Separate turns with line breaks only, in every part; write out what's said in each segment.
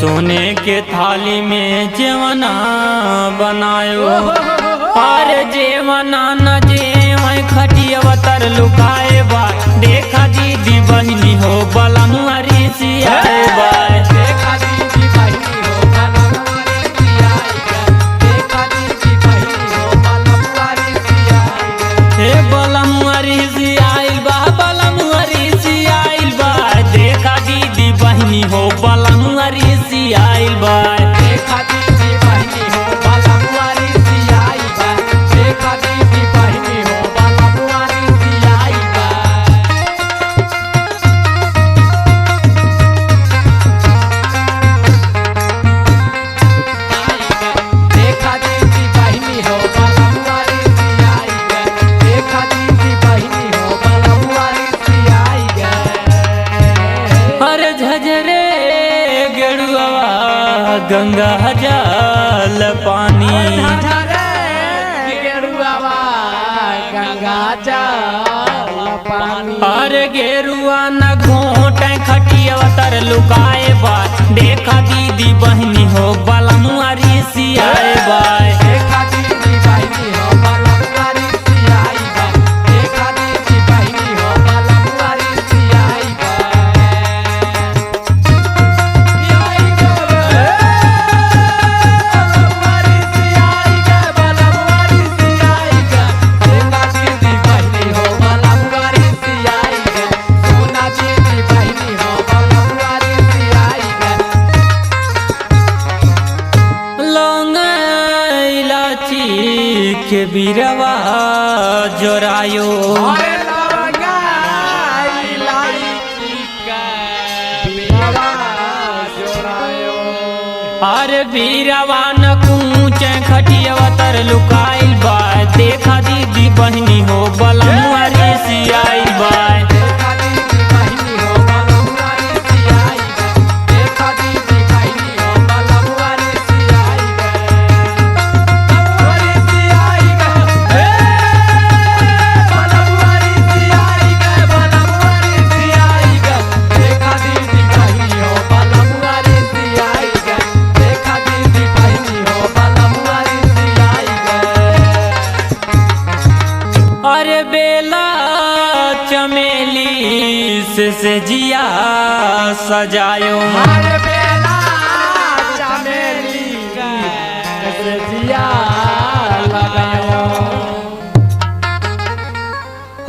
सोने के थाली में जेवना बनायो और जेवना न जेव खटिया तर लुकाए बा देखा दीदी बहनी हो बला मुआरी सियाए बा
देखा दीदी बहनी हो बला मुआरी सियाए देखा दीदी बहनी हो बला मुआरी सियाए
हे बला मुआरी सियाइल बा बला मुआरी सियाइल बा देखा दीदी बहनी हो बला मुआरी सियाइल बा
देखा दीदी बहनी हो बला मुआरी सियाए देखा दीदी बहनी हो बला मुआरी सियाए देखा दीदी बहनी हो बला मुआरी सियाए देखा दीदी बहनी हो बला मुआरी सियाए
अरे झजरे गेड़ुआ गंगा जल पानी
गंगा जल पानी
अरे गेरुआ न घोट खटिया तर लुकाए बा देखा दीदी बहनी हो बला मुआरी सियाए बा
देखा दीदी बहनी हो बला मुआरी सियाए देखा दीदी बहनी हो बला मुआरी सियाए
लौंग इलाची के बीरवा जोरायो अरे बीरवा न कूच खटिया तर लुकाइल बा देखा दीदी बहनी हो बला मुआरी सियाइल बा
देखा दीदी बहनी हो बला मुआरी सियाए देखा दीदी बहनी हो बला मुआरी सियाए मुआरी सियाए हे बला मुआरी सियाए बला मुआरी सियाए देखा दीदी बहनी हो बला मुआरी सियाए देखा दीदी बहनी हो बला मुआरी सियाए
अरे बेला चमेली से जिया सजायो
हरे बेला चमेली के जिया लगायो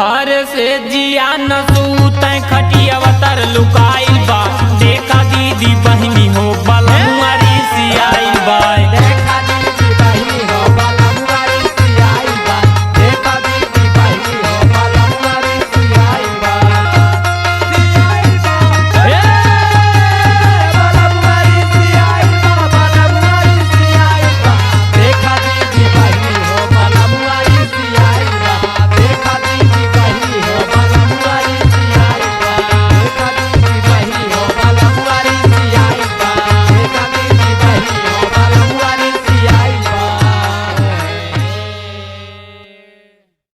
अरे से जिया न सूत खटिया तर लुकाइल बा देखा दीदी बहनी हो